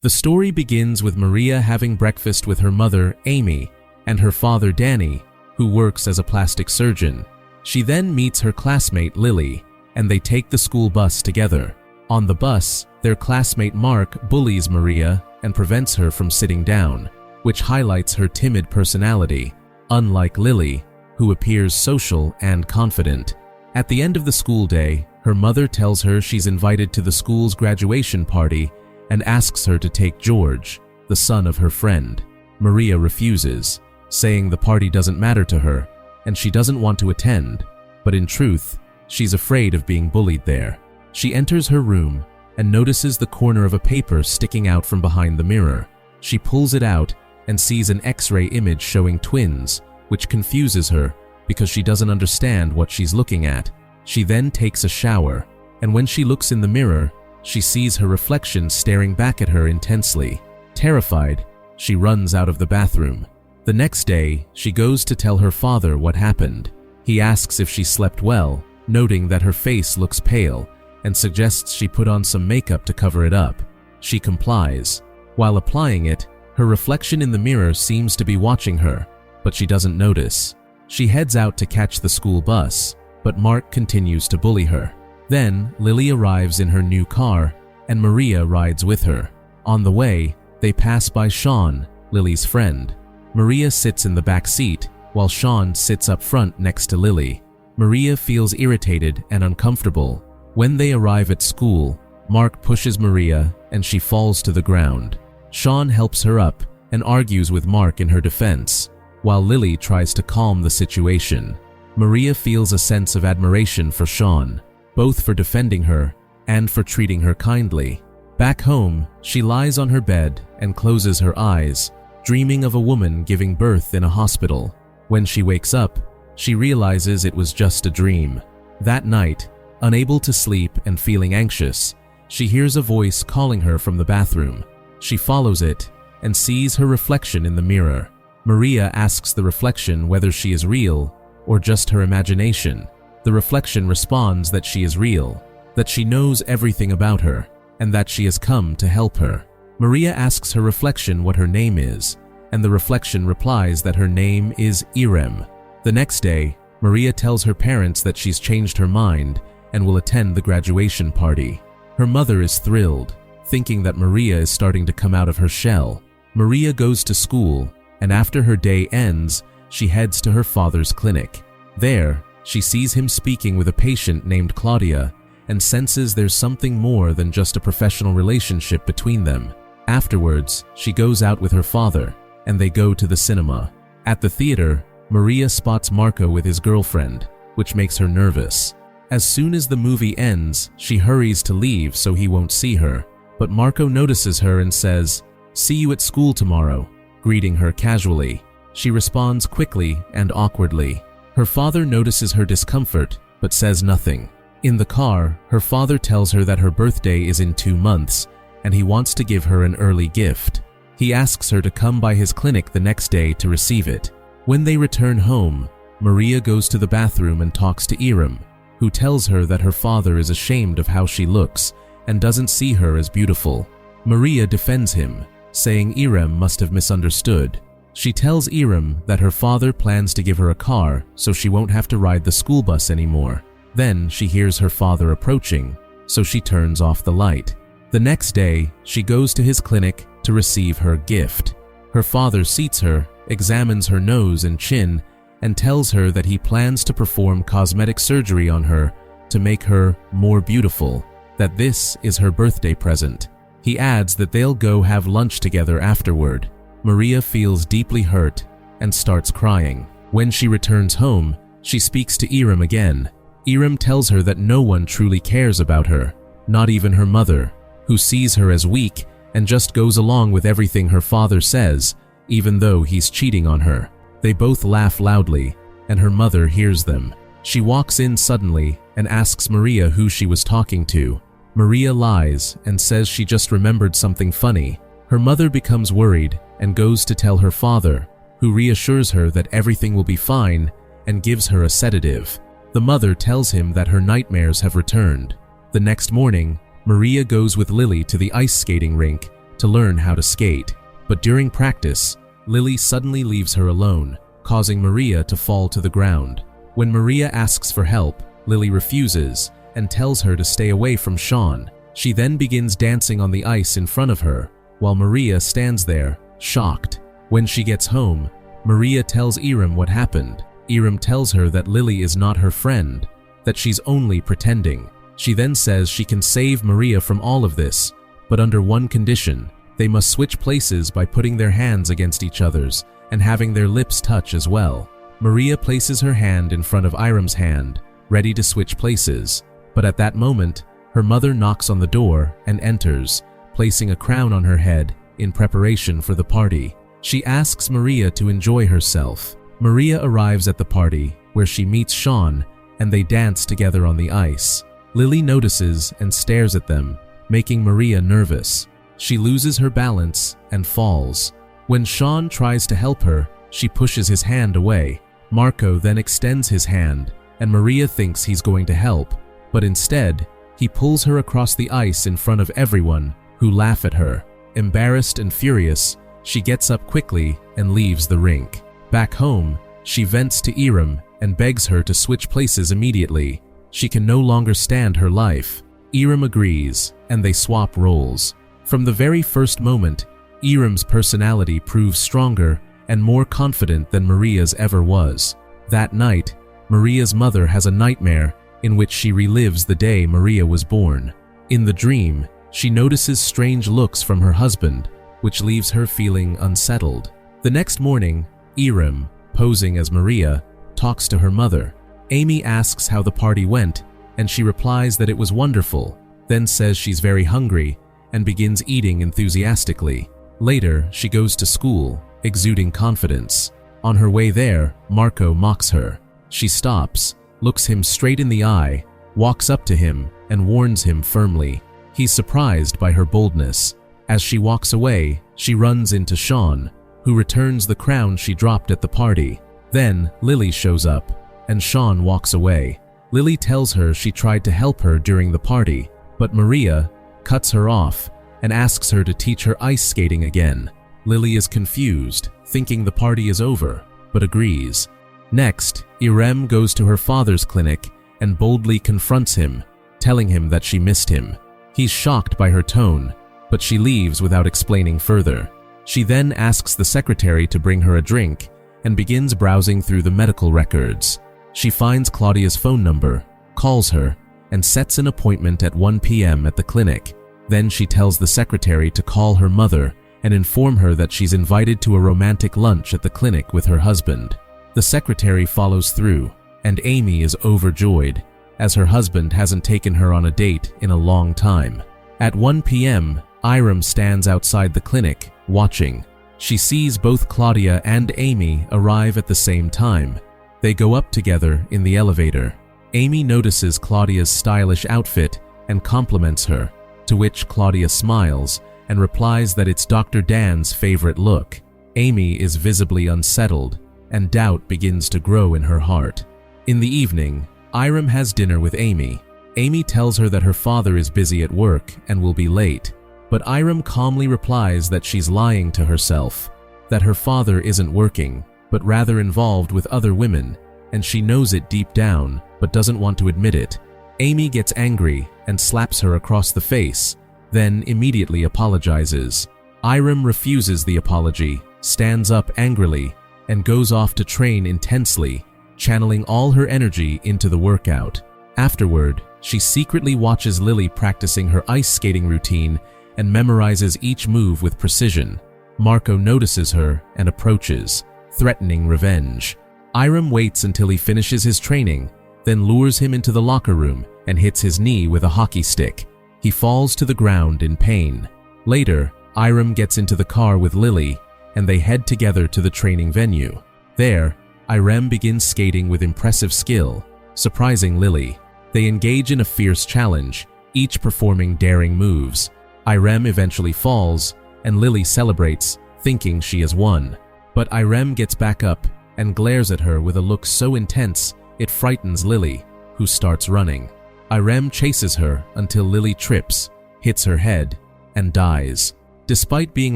The story begins with Maria having breakfast with her mother, Amy, and her father, Danny, who works as a plastic surgeon. She then meets her classmate, Lily, and they take the school bus together. On the bus, their classmate Mark bullies Maria and prevents her from sitting down, which highlights her timid personality, unlike Lily, who appears social and confident. At the end of the school day, her mother tells her she's invited to the school's graduation party and asks her to take George, the son of her friend. Maria refuses, saying the party doesn't matter to her and she doesn't want to attend, but in truth, she's afraid of being bullied there. She enters her room and notices the corner of a paper sticking out from behind the mirror. She pulls it out and sees an X-ray image showing twins, which confuses her because she doesn't understand what she's looking at. She then takes a shower, and when she looks in the mirror, she sees her reflection staring back at her intensely. Terrified, she runs out of the bathroom. The next day, she goes to tell her father what happened. He asks if she slept well, noting that her face looks pale, and suggests she put on some makeup to cover it up. She complies. While applying it, her reflection in the mirror seems to be watching her, but she doesn't notice. She heads out to catch the school bus, but Mark continues to bully her. Then, Lily arrives in her new car, and Maria rides with her. On the way, they pass by Sean, Lily's friend. Maria sits in the back seat, while Sean sits up front next to Lily. Maria feels irritated and uncomfortable. When they arrive at school, Mark pushes Maria and she falls to the ground. Sean helps her up and argues with Mark in her defense, while Lily tries to calm the situation. Maria feels a sense of admiration for Sean, both for defending her and for treating her kindly. Back home, she lies on her bed and closes her eyes, dreaming of a woman giving birth in a hospital. When she wakes up, she realizes it was just a dream. That night, unable to sleep and feeling anxious, she hears a voice calling her from the bathroom. She follows it and sees her reflection in the mirror. Maria asks the reflection whether she is real or just her imagination. The reflection responds that she is real, that she knows everything about her, and that she has come to help her. Maria asks her reflection what her name is, and the reflection replies that her name is Irem. The next day, Maria tells her parents that she's changed her mind and will attend the graduation party. Her mother is thrilled, thinking that Maria is starting to come out of her shell. Maria goes to school, and after her day ends, she heads to her father's clinic. There, she sees him speaking with a patient named Claudia and senses there's something more than just a professional relationship between them. Afterwards, she goes out with her father, and they go to the cinema. At the theater, Maria spots Marco with his girlfriend, which makes her nervous. As soon as the movie ends, she hurries to leave so he won't see her, but Marco notices her and says, "See you at school tomorrow," greeting her casually. She responds quickly and awkwardly. Her father notices her discomfort, but says nothing. In the car, her father tells her that her birthday is in 2 months, and he wants to give her an early gift. He asks her to come by his clinic the next day to receive it. When they return home, Maria goes to the bathroom and talks to Irem, who tells her that her father is ashamed of how she looks and doesn't see her as beautiful. Maria defends him, saying Irem must have misunderstood. She tells Irem that her father plans to give her a car so she won't have to ride the school bus anymore. Then she hears her father approaching, so she turns off the light. The next day, she goes to his clinic to receive her gift. Her father seats her, examines her nose and chin, and tells her that he plans to perform cosmetic surgery on her to make her more beautiful, that this is her birthday present. He adds that they'll go have lunch together afterward. Maria feels deeply hurt and starts crying. When she returns home, she speaks to Irem again. Irem tells her that no one truly cares about her, not even her mother, who sees her as weak and just goes along with everything her father says, even though he's cheating on her. They both laugh loudly, and her mother hears them. She walks in suddenly and asks Maria who she was talking to. Maria lies and says she just remembered something funny. Her mother becomes worried and goes to tell her father, who reassures her that everything will be fine and gives her a sedative. The mother tells him that her nightmares have returned. The next morning, Maria goes with Lily to the ice skating rink to learn how to skate. But during practice, Lily suddenly leaves her alone, causing Maria to fall to the ground. When Maria asks for help, Lily refuses and tells her to stay away from Sean. She then begins dancing on the ice in front of her, while Maria stands there, shocked. When she gets home, Maria tells Iram what happened. Iram tells her that Lily is not her friend, that she's only pretending. She then says she can save Maria from all of this, but under one condition: they must switch places by putting their hands against each other's and having their lips touch as well. Maria places her hand in front of Iram's hand, ready to switch places, but at that moment, her mother knocks on the door and enters, placing a crown on her head in preparation for the party. She asks Maria to enjoy herself. Maria arrives at the party, where she meets Sean, and they dance together on the ice. Lily notices and stares at them, making Maria nervous. She loses her balance and falls. When Sean tries to help her, she pushes his hand away. Marco then extends his hand, and Maria thinks he's going to help, but instead, he pulls her across the ice in front of everyone, who laugh at her. Embarrassed and furious, she gets up quickly and leaves the rink. Back home, she vents to Iram and begs her to switch places immediately. She can no longer stand her life. Iram agrees, and they swap roles. From the very first moment, Iram's personality proves stronger and more confident than Maria's ever was. That night, Maria's mother has a nightmare in which she relives the day Maria was born. In the dream, she notices strange looks from her husband, which leaves her feeling unsettled. The next morning, Iram, posing as Maria, talks to her mother. Amy asks how the party went, and she replies that it was wonderful, then says she's very hungry and begins eating enthusiastically. Later, she goes to school, exuding confidence. On her way there, Marco mocks her. She stops, looks him straight in the eye, walks up to him, and warns him firmly. He's surprised by her boldness. As she walks away, she runs into Sean, who returns the crown she dropped at the party. Then, Lily shows up, and Sean walks away. Lily tells her she tried to help her during the party, but Maria cuts her off and asks her to teach her ice skating again. Lily is confused, thinking the party is over, but agrees. Next, Iram goes to her father's clinic and boldly confronts him, telling him that she missed him. He's shocked by her tone, but she leaves without explaining further. She then asks the secretary to bring her a drink and begins browsing through the medical records. She finds Claudia's phone number, calls her, and sets an appointment at 1 p.m. at the clinic. Then she tells the secretary to call her mother and inform her that she's invited to a romantic lunch at the clinic with her husband. The secretary follows through, and Amy is overjoyed, as her husband hasn't taken her on a date in a long time. At 1 p.m., Iram stands outside the clinic, watching. She sees both Claudia and Amy arrive at the same time. They go up together in the elevator. Amy notices Claudia's stylish outfit and compliments her, to which Claudia smiles and replies that it's Dr. Dan's favorite look. Amy is visibly unsettled, and doubt begins to grow in her heart. In the evening, Iram has dinner with Amy. Amy tells her that her father is busy at work and will be late, but Iram calmly replies that she's lying to herself, that her father isn't working, but rather involved with other women, and she knows it deep down, but doesn't want to admit it. Amy gets angry and slaps her across the face, then immediately apologizes. Iram refuses the apology, stands up angrily, and goes off to train intensely, channeling all her energy into the workout. Afterward, she secretly watches Lily practicing her ice skating routine and memorizes each move with precision. Marco notices her and approaches, threatening revenge. Iram waits until he finishes his training, then lures him into the locker room and hits his knee with a hockey stick. He falls to the ground in pain. Later, Iram gets into the car with Lily, and they head together to the training venue. There, Iram begins skating with impressive skill, surprising Lily. They engage in a fierce challenge, each performing daring moves. Iram eventually falls, and Lily celebrates, thinking she has won. But Iram gets back up and glares at her with a look so intense it frightens Lily, who starts running. Iram chases her until Lily trips, hits her head, and dies. Despite being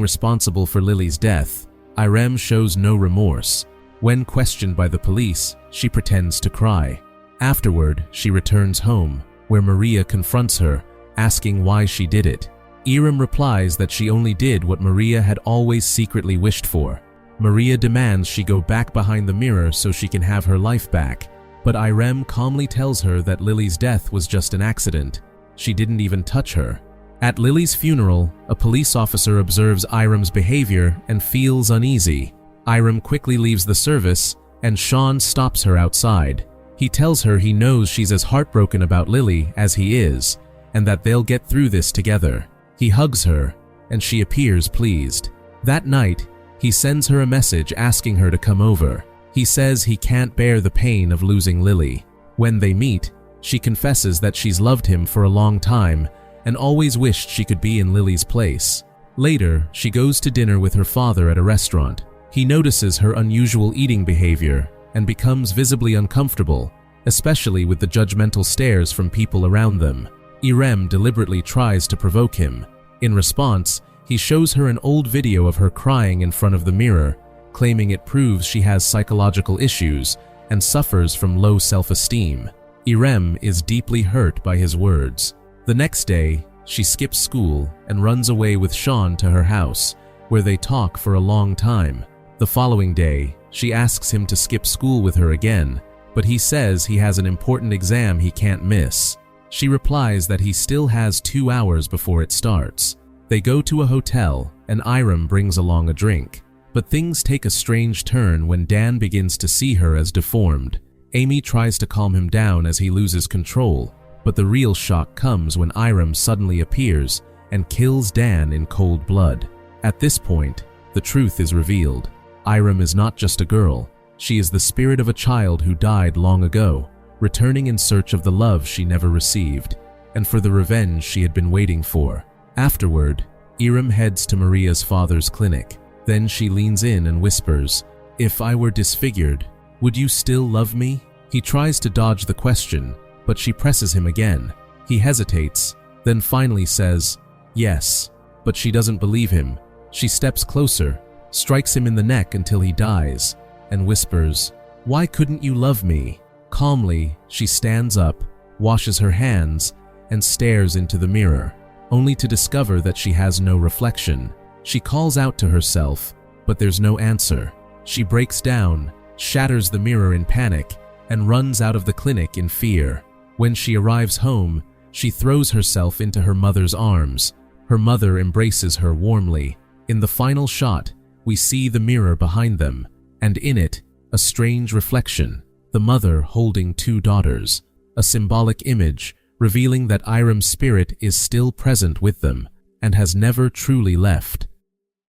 responsible for Lily's death, Irem shows no remorse. When questioned by the police, she pretends to cry. Afterward, she returns home, where Maria confronts her, asking why she did it. Irem replies that she only did what Maria had always secretly wished for. Maria demands she go back behind the mirror so she can have her life back, but Irem calmly tells her that Lily's death was just an accident. She didn't even touch her. At Lily's funeral, a police officer observes Irem's behavior and feels uneasy. Irem quickly leaves the service, and Sean stops her outside. He tells her he knows she's as heartbroken about Lily as he is, and that they'll get through this together. He hugs her, and she appears pleased. That night, he sends her a message asking her to come over. He says he can't bear the pain of losing Lily. When they meet, she confesses that she's loved him for a long time and always wished she could be in Lily's place. Later, she goes to dinner with her father at a restaurant. He notices her unusual eating behavior and becomes visibly uncomfortable, especially with the judgmental stares from people around them. Irem deliberately tries to provoke him. In response, he shows her an old video of her crying in front of the mirror, claiming it proves she has psychological issues and suffers from low self-esteem. Irem is deeply hurt by his words. The next day, she skips school and runs away with Sean to her house, where they talk for a long time. The following day, she asks him to skip school with her again, but he says he has an important exam he can't miss. She replies that he still has 2 hours before it starts. They go to a hotel, and Irem brings along a drink. But things take a strange turn when Dan begins to see her as deformed. Amy tries to calm him down as he loses control, but the real shock comes when Irem suddenly appears and kills Dan in cold blood. At this point, the truth is revealed. Irem is not just a girl. She is the spirit of a child who died long ago, returning in search of the love she never received, and for the revenge she had been waiting for. Afterward, Irem heads to Maria's father's clinic. Then she leans in and whispers, "If I were disfigured, would you still love me?" He tries to dodge the question, but she presses him again. He hesitates, then finally says, "Yes," but she doesn't believe him. She steps closer, strikes him in the neck until he dies, and whispers, "Why couldn't you love me?" Calmly, she stands up, washes her hands, and stares into the mirror, only to discover that she has no reflection. She calls out to herself, but there's no answer. She breaks down, shatters the mirror in panic, and runs out of the clinic in fear. When she arrives home, she throws herself into her mother's arms. Her mother embraces her warmly. In the final shot, we see the mirror behind them, and in it, a strange reflection, the mother holding 2 daughters, a symbolic image revealing that Irem's spirit is still present with them and has never truly left.